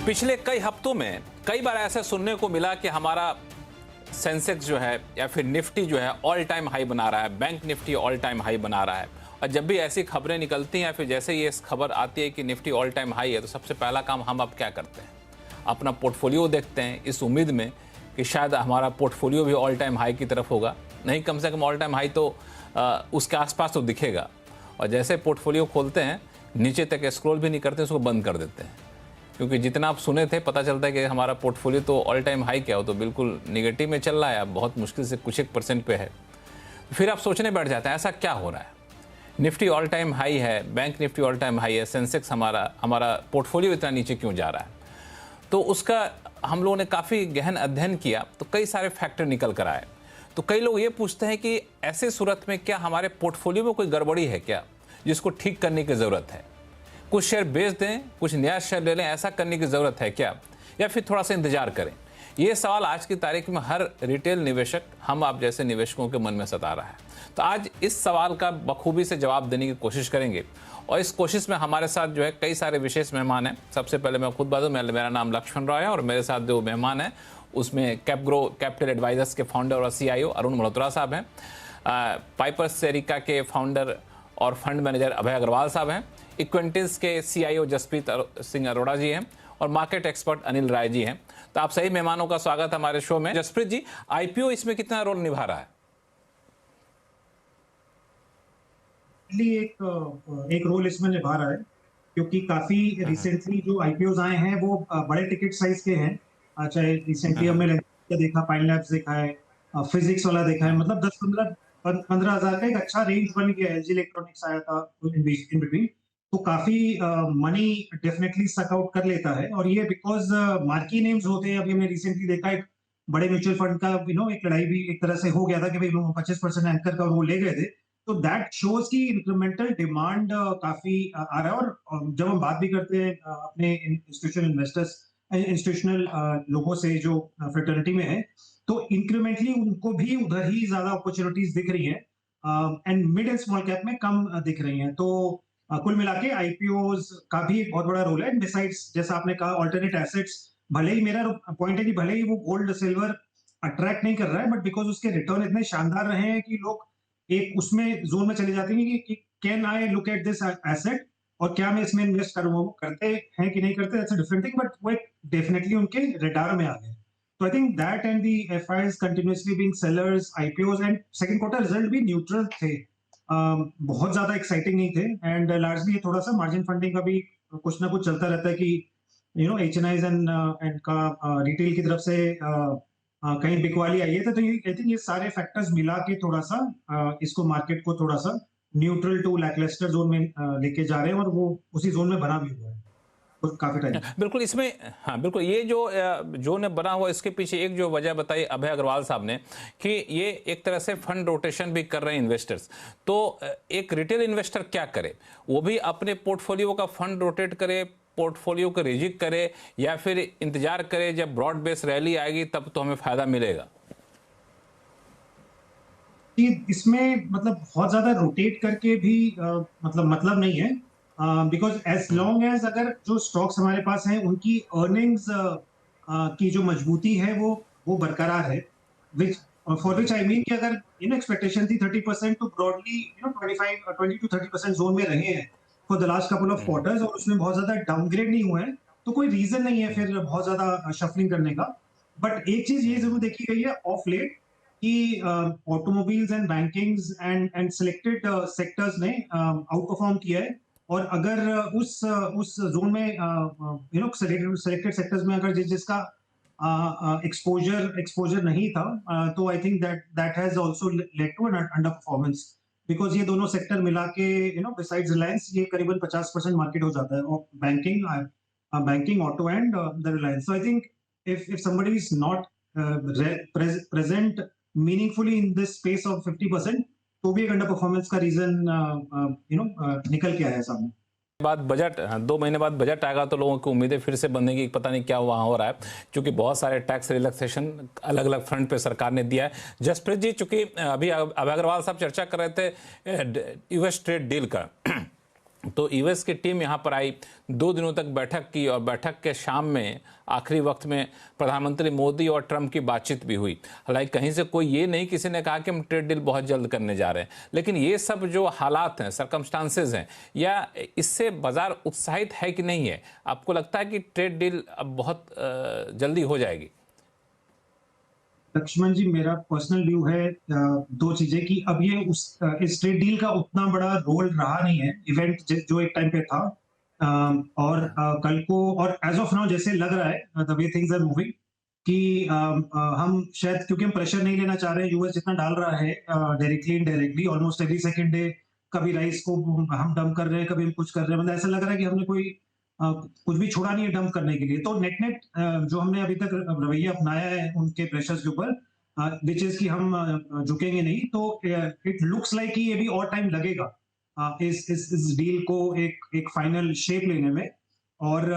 पिछले कई हफ्तों में कई बार ऐसा सुनने को मिला कि हमारा सेंसेक्स जो है या फिर निफ्टी जो है ऑल टाइम हाई बना रहा है, bank Nifty all time high बना रहा है। और जब भी ऐसी खबरें निकलती हैं या फिर जैसे ये खबर आती है कि निफ्टी ऑल टाइम हाई है, तो सबसे पहला काम हम अब क्या करते हैं, अपना पोर्टफोलियो देखते हैं इस उम्मीद में कि शायद हमारा पोर्टफोलियो भी ऑल टाइम हाई की तरफ होगा। नहीं, कम से कम ऑल टाइम हाई तो उसके आसपास तो दिखेगा। और जैसे पोर्टफोलियो खोलते हैं, नीचे तक स्क्रॉल भी नहीं करते, उसको बंद कर देते हैं, क्योंकि जितना आप सुने थे पता चलता है कि हमारा पोर्टफोलियो तो ऑल टाइम हाई क्या हो, तो बिल्कुल निगेटिव में चल रहा है, बहुत मुश्किल से कुछ 1% पे है। फिर आप सोचने बैठ जाते हैं ऐसा क्या हो रहा है। निफ्टी ऑल टाइम हाई है, bank Nifty all time high है, सेंसेक्स हमारा पोर्टफोलियो इतना नीचे क्यों जा रहा है। तो उसका हम लोगों ने काफ़ी गहन अध्ययन किया, तो कई सारे फैक्टर निकल कर आए। तो कई लोग ये पूछते हैं कि ऐसे सूरत में क्या हमारे पोर्टफोलियो में कोई गड़बड़ी है क्या, जिसको ठीक करने की ज़रूरत है। कुछ शेयर बेच दें, कुछ नया शेयर ले लें, ऐसा करने की ज़रूरत है क्या, या फिर थोड़ा सा इंतजार करें। ये सवाल आज की तारीख में हर रिटेल निवेशक, हम आप जैसे निवेशकों के मन में सता रहा है। तो आज इस सवाल का बखूबी से जवाब देने की कोशिश करेंगे, और इस कोशिश में हमारे साथ जो है कई सारे विशेष मेहमान हैं। सबसे पहले मैं खुद बता दूं, मेरा नाम लक्ष्मण राय है, और मेरे साथ जो मेहमान हैं उसमें कैपग्रो कैपिटल एडवाइजर्स के फाउंडर और CIO अरुण मल्होत्रा साहब हैं, पाइपर्स सेरिका के फाउंडर और फंड मैनेजर अभय अग्रवाल साहब हैं, इक्वेंटिस के CIO जसप्रीत सिंह अरोड़ा जी हैं, और मार्केट एक्सपर्ट अनिल राय जी हैं। तो आप सही मेहमानों का स्वागत हमारे शो में। जसप्रीत जी, IPO इसमें कितना रोल निभा रहा है? एक रोल इसमें निभा रहा है, क्योंकि काफी रिसेंटली जो IPOs आए हैं वो बड़े टिकट साइज के हैं। चाहे रिसेंटली हमने Lensa देखा, पाइन लैब्स देखा है, फिजिक्स वाला देखा है, मतलब 10-15 हजार का एक अच्छा रेंज बन गया है। LG इलेक्ट्रॉनिक्स आया था इन बिटवीन, तो काफी मनी डेफिनेटली सक आउट कर लेता है। और ये बिकॉज मार्की नेम्स होते हैं। अभी हमने रिसेंटली देखा एक बड़े म्यूचुअल फंड का एक लड़ाई भी एक तरह से हो गया था कि भाई 25% एंकर का वो ले गए थे। तो दैट शोज की इंक्रीमेंटल डिमांड काफी आ रहा है। और जब हम बात भी करते हैं अपने इंस्टीट्यूशनल इन्वेस्टर्स, इंस्टीट्यूशनल लोगों से जो फ्रेटर्निटी में है, तो इंक्रीमेंटली उनको भी उधर ही ज्यादा अपॉर्चुनिटीज दिख रही हैं, and mid and small cap में कम दिख रही हैं। तो कुल मिला के IPOs का भी एक बहुत बड़ा रोल है। डिसाइड्स, जैसा आपने कहा, ऑल्टरनेट एसेट्स, भले ही मेरा पॉइंट है कि भले ही वो गोल्ड सिल्वर अट्रैक्ट नहीं कर रहा है, बट बिकॉज उसके रिटर्न इतने शानदार रहे हैं कि लोग एक उसमें जोन में चले जाते हैं कि can I look at this asset, और क्या मैं इसमें इन्वेस्ट करूं। वो करते हैं कि नहीं करते, that's a different thing, but वो डेफिनेटली उनके रडार में आ गए। तो I think that and the FIs continuously being sellers, IPOs, and second quarter result भी न्यूट्रल थे, बहुत ज्यादा एक्साइटिंग नहीं थे। एंड लार्जली ये थोड़ा सा मार्जिन फंडिंग का भी कुछ ना कुछ चलता रहता है कि HNIs एंड का रिटेल की तरफ से कहीं बिकवाली आई है। तो आई थिंक ये सारे फैक्टर्स मिला के थोड़ा सा इसको, मार्केट को थोड़ा सा न्यूट्रल टू लैकलस्टर जोन में लेके जा रहे हैं, और वो उसी जोन में बना भी हुआ है काफी टाइम। बिल्कुल, इसमें हाँ बिल्कुल, ये जो जोन बना हुआ, इसके पीछे एक जो वजह बताई अभय अग्रवाल साहब ने कि ये एक तरह से फंड रोटेशन भी कर रहे हैं इन्वेस्टर्स। तो एक रिटेल इन्वेस्टर क्या करे, वो भी अपने पोर्टफोलियो का फंड रोटेट करे, पोर्टफोलियो को रिजिक करे, या फिर इंतजार करे जब ब्रॉड बेस रैली आएगी तब तो हमें फायदा मिलेगा। इसमें मतलब बहुत ज्यादा रोटेट करके भी मतलब नहीं है, बिकॉज एज लॉन्ग एज अगर जो स्टॉक्स हमारे पास हैं उनकी अर्निंग्स की जो मजबूती है वो बरकरार है, which for which I mean कि अगर एक्सपेक्टेशन थी 30%, तो ब्रॉडली 20 to 30% जोन में रहे हैं for the last couple of quarters, और उसमें बहुत ज्यादा डाउनग्रेड नहीं हुए हैं। तो कोई रीजन नहीं है फिर बहुत ज्यादा शफलिंग करने का। बट एक चीज ये जरूर देखी गई है ऑफ लेट कि automobiles and bankings and selected sectors ने आउट परफॉर्म किया है। और अगर उस जोन में सिलेक्टेड सेक्टर्स में अगर जिसका एक्सपोजर नहीं था, तो I think that has also led to an underperformance, because ये दोनों सेक्टर मिला के बिसाइड्स रिलायंस ये करीबन 50% मार्केट हो जाता है, banking, auto and the Reliance. So I think if somebody is not present meaningfully in this space of 50%, तो भी एक अंडर परफॉर्मेंस का रीजन निकल के आया सामने। बाद बजट, 2 महीने बाद बजट आएगा तो लोगों की उम्मीदें फिर से बनने की, पता नहीं क्या वहाँ हो रहा है, क्योंकि बहुत सारे टैक्स रिलैक्सेशन अलग अलग फ्रंट पे सरकार ने दिया है। जसप्रीत जी, चूंकि अभी अभय अग्रवाल साहब चर्चा कर रहे थे US ट्रेड डील का, तो यूएस की टीम यहाँ पर आई, 2 दिनों तक बैठक की और बैठक के शाम में आखिरी वक्त में प्रधानमंत्री मोदी और ट्रंप की बातचीत भी हुई। हालांकि कहीं से कोई ये नहीं किसी ने कहा कि हम ट्रेड डील बहुत जल्द करने जा रहे हैं, लेकिन ये सब जो हालात हैं, सर्कमस्टांसेस हैं, या इससे बाजार उत्साहित है कि नहीं है? आपको लगता है कि ट्रेड डील अब बहुत जल्दी हो जाएगी? लक्ष्मण जी, मेरा पर्सनल व्यू है दो चीजें कि अब ये इस ट्रेड डील का उतना बड़ा रोल रहा नहीं है इवेंट जो एक टाइम पे था। और कल को और एज ऑफ नाउ जैसे लग रहा है the way things are moving कि हम शायद क्योंकि हम प्रेशर नहीं लेना चाह रहे हैं, यूएस जितना डाल रहा है directly indirectly almost every second day, कभी राइस को हम डंप कर रहे हैं, कभी हम कुछ कर रहे हैं, मतलब ऐसा लग रहा है कि हमने कोई कुछ भी छोड़ा नहीं है डंप करने के लिए। तो नेट नेट जो हमने अभी तक रवैया अपनाया है उनके प्रेशर्स के ऊपर, विच इज कि हम झुकेंगे नहीं, तो इट लुक्स लाइक कि ये भी और टाइम लगेगा इस डील को एक फाइनल शेप लेने में। और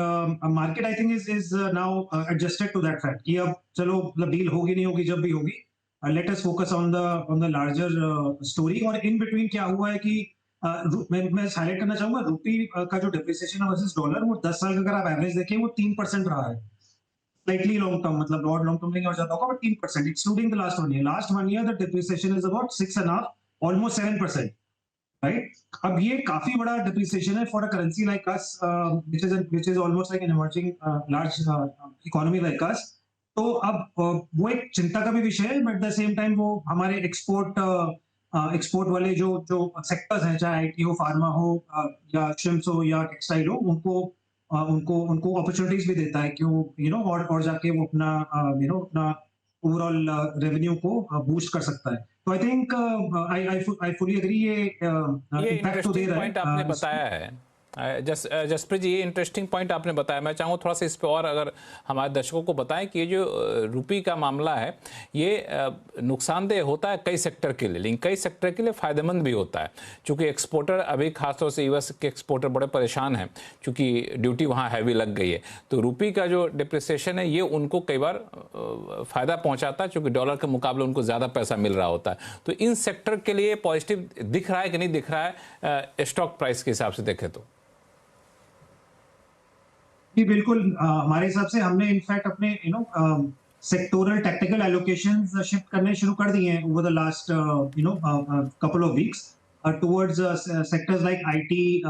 market I think is now adjusted to that fact कि अब चलो मतलब डील होगी नहीं होगी, जब भी होगी let us focus on the larger story. और इन बिटवीन क्या हुआ है कि मैं हाईलाइट करना चाहूंगा रुपी का जो डिप्रिसिएशन है वर्सेस डॉलर, वो 10 साल का अगर आप एवरेज देखें वो 3% रहा है। स्लाइटली लॉन्ग टर्म, मतलब ब्रॉड लॉन्ग टर्म नहीं और ज्यादा होगा, but 3% excluding the last 1 year. Last 1 year the depreciation is about 6.5, almost 7%, right? अब ये काफी बड़ा डिप्रिसिएशन है for a currency like us, which is almost like an emerging large economy like us. तो अब वो एक चिंता का भी विषय है, but at the same time वो हमारे एक्सपोर्ट वाले जो जो सेक्टर्स हैं, चाहे आईटी हो, फार्मा हो, या शिम्स हो या टेक्सटाइल हो, उनको उनको अपॉर्चुनिटीज भी देता है कि वो और जाके वो अपना अपना ओवरऑल रेवेन्यू को बूस्ट कर सकता है। तो I think I fully agree, ये इम्पैक्ट तो दे इंटरेस्टिंग रहा पॉइंट आपने है बताया है। जसप्रीत जी, ये इंटरेस्टिंग पॉइंट आपने बताया। मैं चाहूँ थोड़ा सा इस पे और अगर हमारे दर्शकों को बताएं कि ये जो रुपी का मामला है, ये नुकसानदेह होता है कई सेक्टर के लिए, लेकिन कई सेक्टर के लिए फ़ायदेमंद भी होता है। चूँकि एक्सपोर्टर अभी खासतौर से यूएस के एक्सपोर्टर बड़े परेशान हैं, चूँकि ड्यूटी वहाँ हैवी लग गई है। तो रुपी का जो डिप्रिसिएशन है ये उनको कई बार फ़ायदा पहुँचाता है, चूँकि डॉलर के मुकाबले उनको ज़्यादा पैसा मिल रहा होता है। तो इन सेक्टर के लिए पॉजिटिव दिख रहा है कि नहीं दिख रहा है स्टॉक प्राइस के हिसाब से देखें तो? जी बिल्कुल, हमारे हिसाब से हमने इनफैक्ट अपने सेक्टोरल टैक्टिकल एलोकेशंस शिफ्ट करने शुरू कर दिए हैं over the last couple of weeks towards sectors like IT,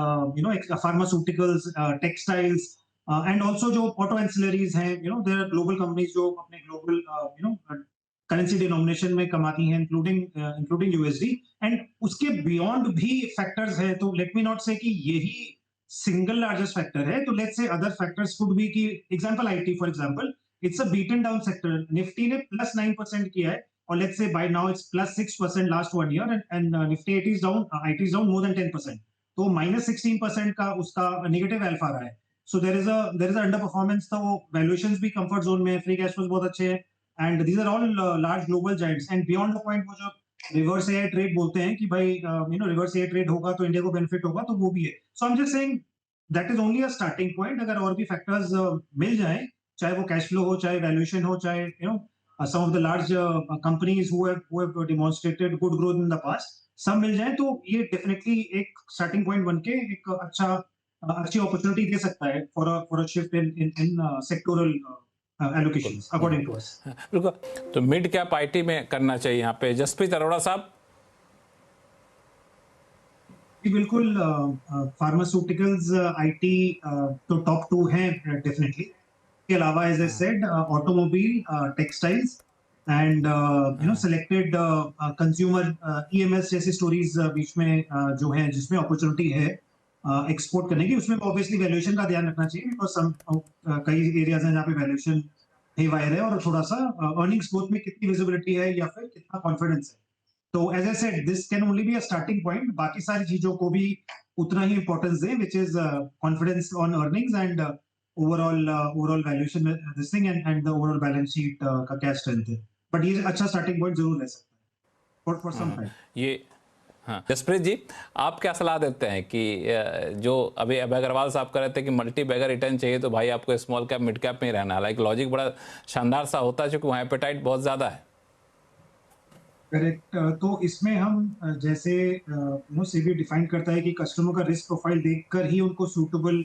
pharmaceuticals, textiles, and also जो ऑटो एंसिलरीज हैं, देयर आर ग्लोबल कंपनीज जो अपने ग्लोबल करेंसी डिनोमिनेशन में कमाती हैं, इंक्लूडिंग यूएसडी, एंड उसके बियॉन्ड भी फैक्टर्स हैं। तो लेट मी नॉट से कि यही सिंगल लार्जेस्ट फैक्टर है, तो let's say other factors could be कि example IT for example, it's a beaten down sector. Nifty ने +9% किया है और let's say by now it's +6% last 1 year, and Nifty IT is down more than 10%। तो -16% का उसका नेगेटिव अल्फा रहा है। So there is underperformance. तो वैल्यूएशंस भी कंफर्ट जोन में, फ्री कैश फ्लोज बहुत अच्छे हैं, and these are all large global giants. And beyond the point, वो जो रिवर्स एआई ट्रेड बोलते हैं कि भाई रिवर्स एआई ट्रेड होगा तो इंडिया को बेनिफिट होगा, तो वो भी है। So I am just saying that is only a starting point. अगर और भी फैक्टर्स मिल जाएं, चाहे वो कैश फ्लो हो, चाहे वैल्यूएशन हो, चाहे some of the large companies who have demonstrated good growth in the past, सब मिल जाए तो ये डेफिनेटली एक स्टार्टिंग पॉइंट बन के एक अच्छी अपॉर्चुनिटी दे सकता है for a shift in sectoral allocations according to us. बिल्कुल। तो मिड कैप आईटी में करना चाहिए यहाँ पे, जसप्रीत अरोड़ा साहब? जी बिल्कुल, फार्मास्यूटिकल्स, आईटी तो टॉप 2 हैं डेफिनेटली। के अलावा as I said automobile, textiles, and selected consumer EMS जैसी स्टोरीज बीच में जो है, जिसमें अपॉर्चुनिटी है एक्सपोर्ट करने की। उसमें ऑब्वियसली वैल्यूएशन का ध्यान रखना चाहिए, बिकॉज कई एरियाज हैं जहाँ पे वैल्यूएशन हेवायर है, और थोड़ा सा अर्निंग्स ग्रोथ में कितनी विजिबिलिटी है या फिर कितना कॉन्फिडेंस है। तो as I said, this can only be a starting point. बाकी सारी चीजों को भी उतना ही इंपॉर्टेंस दें, which is confidence on earnings and overall valuation, this thing, and the overall balance sheet का क्या स्ट्रेंथ है। बट ये अच्छा स्टार्टिंग पॉइंट जरूर रह सकता है फॉर सम टाइम। ये हाँ, जसप्रीत जी, आप क्या सलाह देते हैं कि जो अभी अभय अग्रवाल साहब कह रहे थे कि मल्टी बैगर रिटर्न चाहिए तो भाई आपको स्मॉल कैप मिड कैप में ही रहना है, लाइक लॉजिक बड़ा शानदार सा होता है, क्योंकि वहाँ एपेटाइट बहुत ज़्यादा है। करेक्ट। तो इसमें हम जैसे सेबी डिफाइन करता है कि कस्टमर का रिस्क प्रोफाइल देखकर ही उनको सूटेबल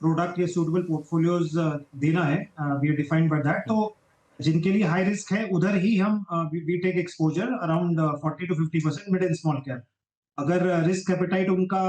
प्रोडक्ट या सूटेबल पोर्टफोलियोज देना है। We are defined by that. तो जिनके लिए हाई रिस्क है उधर ही हम we take exposure around 40 to 50% mid and small cap. अगर रिस्क एपेटाइट उनका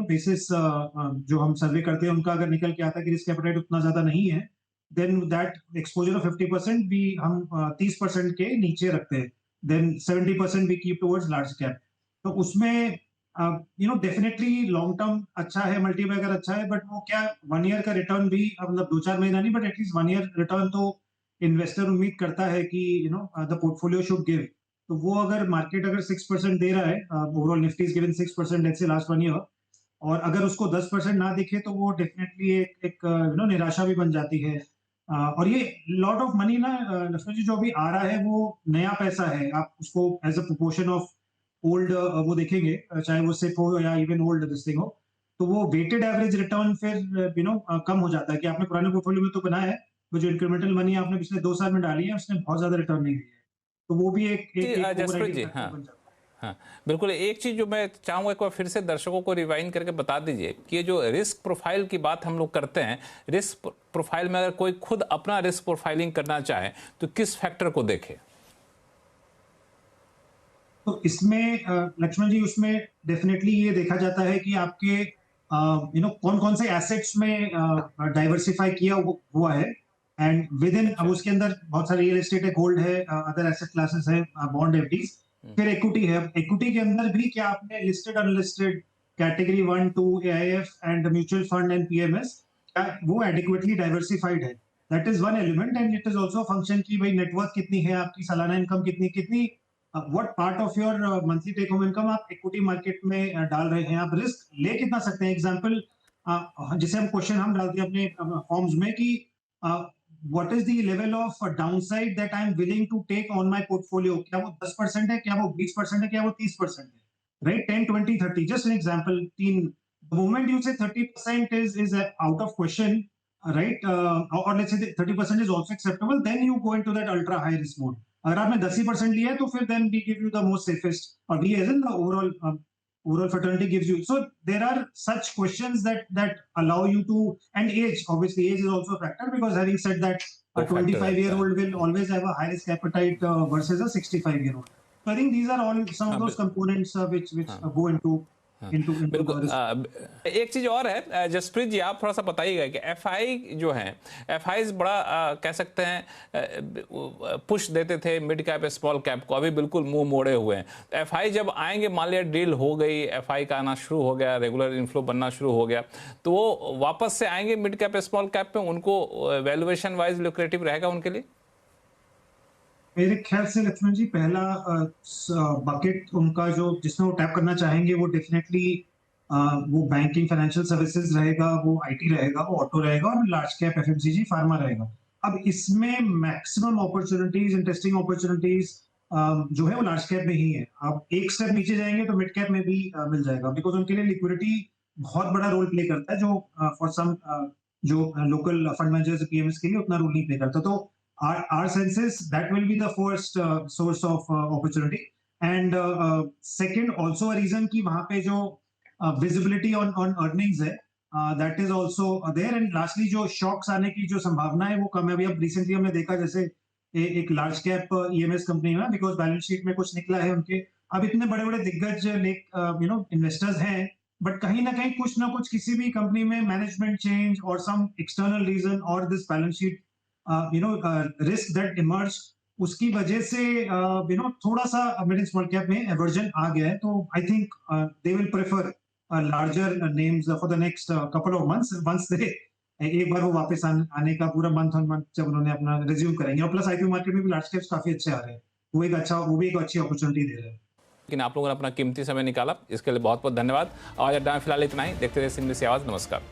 बेसिस जो हम सर्वे करते हैं उनका अगर निकल के आता है कि रिस्क एपेटाइट उतना ज्यादा नहीं है, देन दैट एक्सपोजर ऑफ 50% भी हम 30% के नीचे रखते हैं। Then 70% we keep towards large cap. तो उसमें डेफिनेटली लॉन्ग टर्म अच्छा है, मल्टीबैगर अच्छा है, बट वो क्या 1 ईयर का रिटर्न भी मतलब 2-4 महीना नहीं, बट एटलीस्ट 1 ईयर रिटर्न तो इन्वेस्टर उम्मीद करता है कि द पोर्टफोलियो शुड गिव। तो वो अगर मार्केट अगर 6% दे रहा है, overall Nifty is given 6% let's say last 1 year, और अगर उसको 10% ना दिखे तो वो डेफिनेटली एक निराशा भी बन जाती है। और ये लॉट ऑफ मनी ना लक्ष्मण जी जो अभी आ रहा है वो नया पैसा है। आप उसको as a proportion of old वो देखेंगे, चाहे वो सिप हो या इवन ओल्ड दिस थिंग हो, तो वो वेटेड एवरेज रिटर्न फिर कम हो जाता है कि आपने पुराने पोर्टफोलियो में तो बनाया है, वो जो इंक्रीमेंटल मनी आपने पिछले 2 साल में डाली है उसने बहुत ज्यादा रिटर्न नहीं दिया है। तो वो भी एक एक एक जसप्रीत ओवरराइडिंग जी, फैक्टर हाँ बन जाता है। हाँ बिल्कुल। एक चीज़ जो मैं चाहूँगा एक बार फिर से दर्शकों को रिवाइंड करके बता दीजिए कि ये जो रिस्क प्रोफाइल की बात हम लोग करते हैं, रिस्क प्रोफाइल में अगर कोई खुद अपना रिस्क प्रोफाइलिंग करना चाहे तो किस फैक्टर को देखे? तो इसमें लक्ष्मण जी उसमें डेफिनेटली ये देखा जाता है कि आपके कौन कौन से एसेट्स में डाइवर्सिफाई किया हुआ है, एंड विद इन अब अच्छा। उसके अंदर बहुत सारे रियल एस्टेट है, गोल्ड है, अदर एसेट क्लासेस है, बॉन्ड एफडीज, फिर इक्विटी है। इक्विटी के अंदर भी क्या आपने listed unlisted category 1-2 AIF and mutual fund and PMS, क्या वो एडिक्वेटली डाइवर्सिफाइड है? That is one element, and it is also function की भाई नेटवर्क कितनी है आपकी, सालाना इनकम कितनी कितनी, what part of your monthly take home income आप इक्विटी मार्केट में डाल रहे हैं, आप रिस्क ले कितना सकते हैं। एग्जांपल जिसे हम क्वेश्चन हम डालते हैं अपने फॉर्म्स में कि what is the level of downside that I am willing to take on my portfolio, क्या वो 10% है, क्या वो 20% है, क्या वो 30% है, राइट? 10, 20, 30, just an example. तीन, the moment you say 30% is out of question, right? Or let's say 30% is also acceptable, then you go into that ultra high risk mode. अगर आपने 10% लिया है तो फिर then we give you the most safest, or we as in the overall fraternity gives you. So there are such questions that allow you to, and age, obviously age is also a factor, because having said that, a 25-year-old will always have a high risk appetite versus a 65-year-old. So I think these are all some of those components which go into बिल्कुल। the risk. एक चीज़ और है जसप्रीत जी, आप थोड़ा सा बताइएगा कि FI जो है, एफआई बड़ा कह सकते हैं पुश देते थे मिड कैप स्मॉल कैप को, अभी बिल्कुल मुंह मोड़े हुए हैं। तो एफआई जब आएंगे, मान लिया डील हो गई, एफआई का आना शुरू हो गया, रेगुलर इनफ्लो बनना शुरू हो गया, तो वो वापस से आएंगे मिड कैप स्मॉल कैप में, उनको वैल्यूएशन वाइज लुक्रेटिव रहेगा उनके लिए? मेरे ख्याल से लक्ष्मण जी पहला बकेट उनका जो जिसमें वो टैप करना चाहेंगे वो डेफिनेटली वो बैंकिंग फाइनेंशियल सर्विसेज रहेगा, वो आईटी रहेगा, वो ऑटो रहेगा, और लार्ज कैप एफएमसीजी फार्मा रहेगा। अब इसमें मैक्सिमम अपॉर्चुनिटीज, इंटरेस्टिंग अपॉर्चुनिटीज जो है वो लार्ज कैप में ही है। आप एक स्टेप नीचे जाएंगे तो मिड कैप में भी मिल जाएगा, बिकॉज उनके लिए लिक्विडिटी बहुत बड़ा रोल प्ले करता है, जो फॉर सम जो लोकल फंड मैनेजर्स पीएमएस के लिए उतना रोल नहीं प्ले करता। तो our sense is that will be the first source of opportunity, and second also a reason कि वहां पे जो visibility on earnings है, that is also there, and lastly जो shocks आने की जो संभावना है वो कम है। अभी अब recently हमने देखा जैसे एक लार्ज कैप ईएमएस कंपनी में, बिकॉज बैलेंस शीट में कुछ निकला है उनके, अब इतने बड़े बड़े दिग्गज इन्वेस्टर्स हैं, बट कहीं ना कुछ किसी भी कंपनी में मैनेजमेंट चेंज और सम एक्सटर्नल रीजन और this balance sheet risk that emerge, उसकी वजह से थोड़ा सा मिड एंड स्मॉल कैप में एवर्जन आ गया है। तो I think they will prefer larger names for the next couple of months, once they एक बार वो वापस आने का पूरा मंथ ऑन मंथ जब उन्होंने अपना रिज्यूम करेंगे। और प्लस आईपीओ मार्केट में भी लार्ज कैप्स काफी अच्छे आ रहे हैं, वो भी एक अच्छी अपॉर्चुनिटी दे रहे हैं। लेकिन आप लोगों ने अपना कीमती समय निकाला, इसके लिए बहुत बहुत धन्यवाद। आज अड्डा में फिलहाल इतना ही। देखते रहिए सिंधी से आवाज। नमस्कार।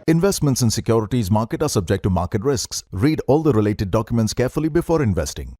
Investments in securities market are subject to market risks. Read all the related documents carefully before investing.